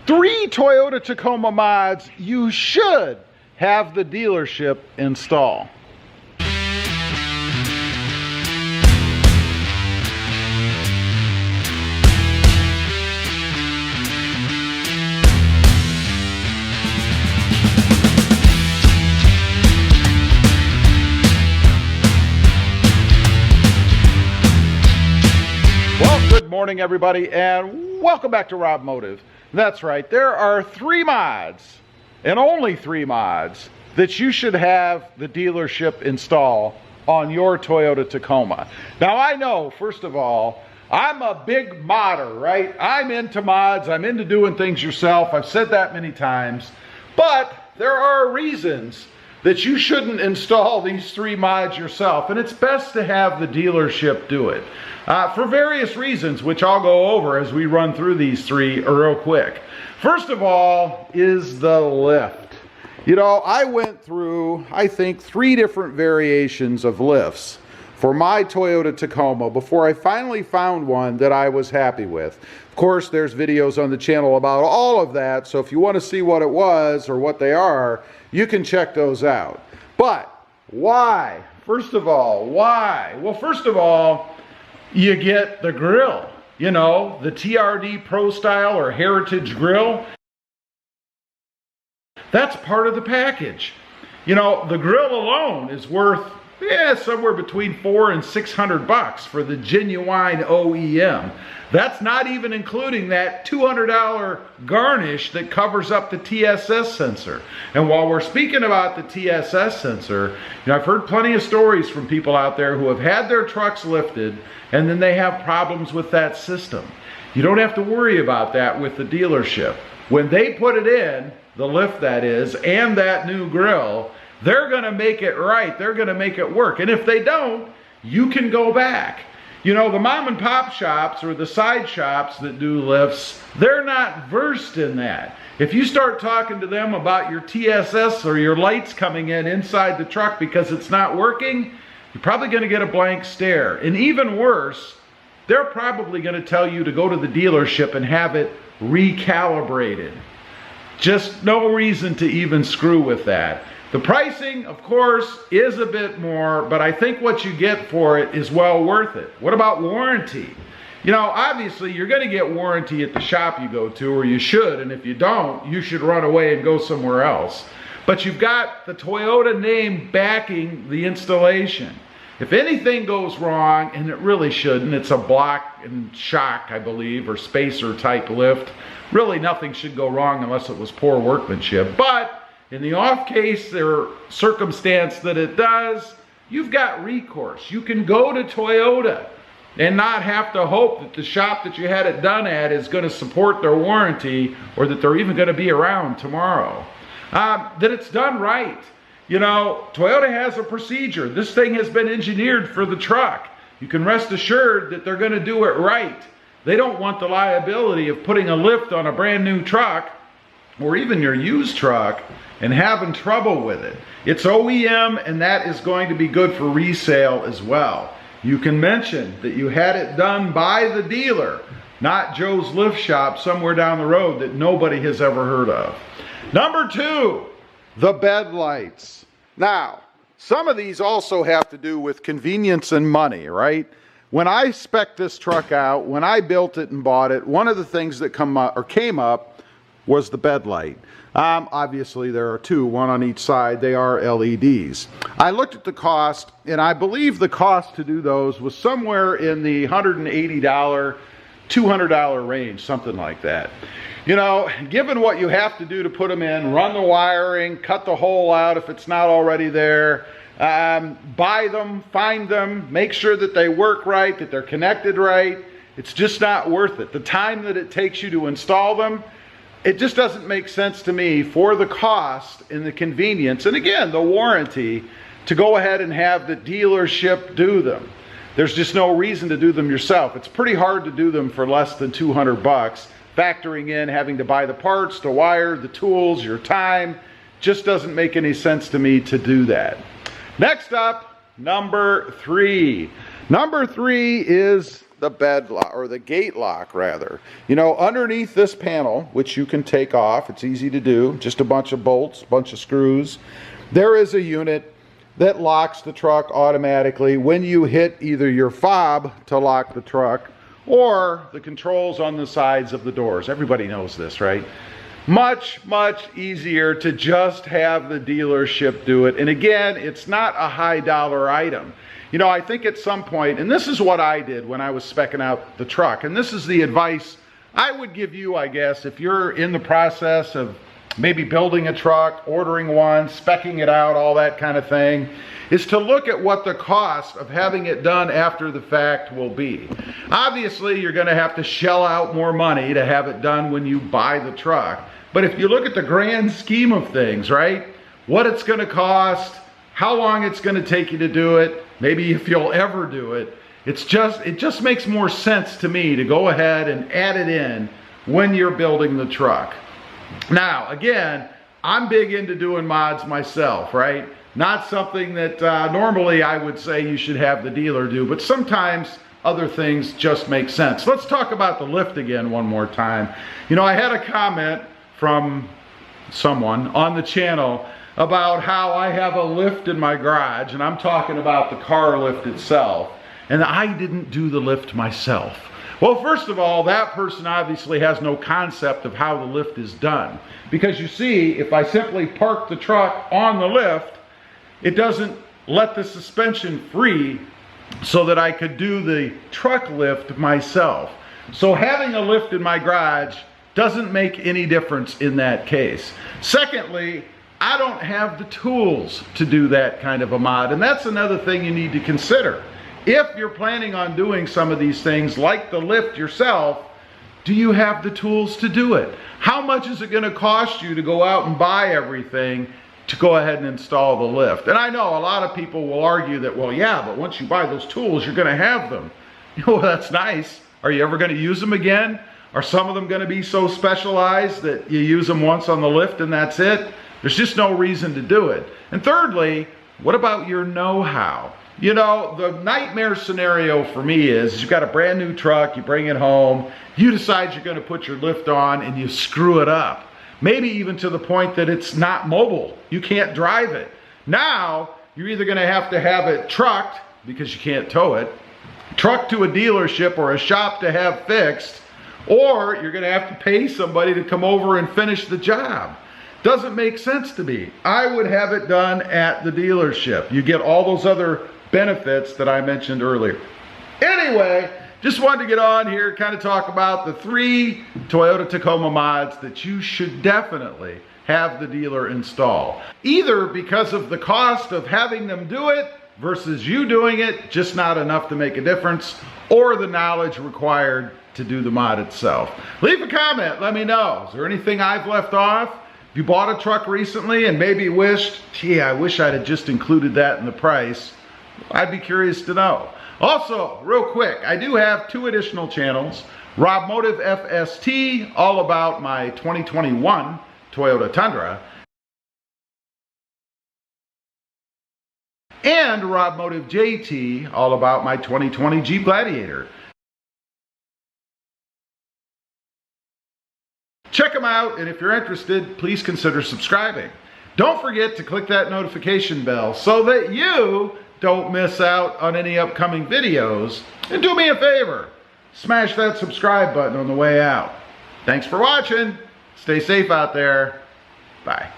3 Toyota Tacoma mods you should have the dealership install. Well, good morning everybody, and welcome back to Robmotive. That's right, there are 3 mods, and only 3 mods, that you should have the dealership install on your Toyota Tacoma. Now I know, first of all, I'm a big modder, right? I'm into mods, I'm into doing things yourself, I've said that many times, but there are reasons that you shouldn't install these 3 mods yourself, and it's best to have the dealership do it. For various reasons, which I'll go over as we run through these 3 real quick. First of all is the lift. You know, I went through, I think, 3 different variations of lifts for my Toyota Tacoma before I finally found one that I was happy with. Of course, there's videos on the channel about all of that, so if you want to see what it was or what they are, you can check those out. But why? First of all, why? Well, first of all, you get the grill, you know, the TRD Pro Style or Heritage Grill. That's part of the package. You know, the grill alone is worth somewhere between $400 and $600 for the genuine OEM. That's not even including that $200 garnish that covers up the TSS sensor. And while we're speaking about the TSS sensor, you know, I've heard plenty of stories from people out there who have had their trucks lifted and then they have problems with that system. You don't have to worry about that with the dealership. When they put it in, the lift that is, and that new grill, they're gonna make it right, they're gonna make it work. And if they don't, you can go back. You know, the mom and pop shops or the side shops that do lifts, they're not versed in that. If you start talking to them about your TSS or your lights coming in inside the truck because it's not working, you're probably gonna get a blank stare. And even worse, they're probably gonna tell you to go to the dealership and have it recalibrated. Just no reason to even screw with that. The pricing, of course, is a bit more, but I think what you get for it is well worth it. What about warranty? You know, obviously you're going to get warranty at the shop you go to, or you should, and if you don't, you should run away and go somewhere else. But you've got the Toyota name backing the installation. If anything goes wrong, and it really shouldn't, it's a block and shock, I believe, or spacer type lift. Really nothing should go wrong unless it was poor workmanship. But in the off case or circumstance that it does, you've got recourse. You can go to Toyota and not have to hope that the shop that you had it done at is going to support their warranty or that they're even going to be around tomorrow. That it's done right. You know, Toyota has a procedure. This thing has been engineered for the truck. You can rest assured that they're going to do it right. They don't want the liability of putting a lift on a brand new truck or even your used truck and having trouble with it. It's OEM, and that is going to be good for resale as well. You can mention that you had it done by the dealer, not Joe's lift shop somewhere down the road that nobody has ever heard of. Number 2, the bed lights. Now, some of these also have to do with convenience and money, right? When I spec'd this truck out, when I built it and bought it, one of the things that came up was the bed light. Obviously there are 2, one on each side. They are LEDs. I looked at the cost, and I believe the cost to do those was somewhere in the $180, $200 range, something like that. You know, given what you have to do to put them in, run the wiring, cut the hole out if it's not already there, buy them, find them, make sure that they work right, that they're connected right, it's just not worth it. The time that it takes you to install them, it just doesn't make sense to me for the cost and the convenience, and again, the warranty, to go ahead and have the dealership do them. There's just no reason to do them yourself. It's pretty hard to do them for less than $200, factoring in having to buy the parts, the wire, the tools, your time. Just doesn't make any sense to me to do that. Next up, number 3. Number 3 is the bed lock, or the gate lock rather. You know, underneath this panel, which you can take off, it's easy to do, just a bunch of bolts, a bunch of screws, there is a unit that locks the truck automatically when you hit either your fob to lock the truck or the controls on the sides of the doors. Everybody knows this, right? Much, much easier to just have the dealership do it. And again, it's not a high dollar item. You know, I think at some point, and this is what I did when I was speccing out the truck, and this is the advice I would give you, I guess, if you're in the process of maybe building a truck, ordering one, speccing it out, all that kind of thing, is to look at what the cost of having it done after the fact will be. Obviously, you're going to have to shell out more money to have it done when you buy the truck. But if you look at the grand scheme of things, right, what it's going to cost, how long it's going to take you to do it, maybe if you'll ever do it, it just makes more sense to me to go ahead and add it in when you're building the truck. Now, again, I'm big into doing mods myself, right? Not something that normally I would say you should have the dealer do, but sometimes other things just make sense. Let's talk about the lift again one more time. You know, I had a comment from someone on the channel about how I have a lift in my garage, and I'm talking about the car lift itself, and I didn't do the lift myself. Well, first of all, that person obviously has no concept of how the lift is done. Because you see, if I simply park the truck on the lift, it doesn't let the suspension free so that I could do the truck lift myself. So having a lift in my garage doesn't make any difference in that case. Secondly, I don't have the tools to do that kind of a mod, and that's another thing you need to consider. If you're planning on doing some of these things like the lift yourself, do you have the tools to do it? How much is it going to cost you to go out and buy everything to go ahead and install the lift? And I know a lot of people will argue that, well, yeah, but once you buy those tools, you're going to have them. Well, that's nice. Are you ever going to use them again? Are some of them going to be so specialized that you use them once on the lift and that's it? There's just no reason to do it. And thirdly, what about your know-how? You know, the nightmare scenario for me is you've got a brand new truck, you bring it home, you decide you're going to put your lift on and you screw it up. Maybe even to the point that it's not mobile. You can't drive it. Now, you're either going to have it trucked because you can't tow it, trucked to a dealership or a shop to have fixed, or you're going to have to pay somebody to come over and finish the job. Doesn't make sense to me. I would have it done at the dealership. You get all those other benefits that I mentioned earlier. Anyway, just wanted to get on here, kind of talk about the 3 Toyota Tacoma mods that you should definitely have the dealer install. Either because of the cost of having them do it versus you doing it, just not enough to make a difference, or the knowledge required to do the mod itself. Leave a comment, let me know. Is there anything I've left off? If you bought a truck recently and maybe wished, gee, I wish I'd have just included that in the price, I'd be curious to know. Also, real quick, I do have 2 additional channels. Robmotive FST, all about my 2021 Toyota Tundra. And Robmotive JT, all about my 2020 Jeep Gladiator. Check them out, and if you're interested, please consider subscribing. Don't forget to click that notification bell so that you don't miss out on any upcoming videos. And do me a favor, smash that subscribe button on the way out. Thanks for watching. Stay safe out there. Bye.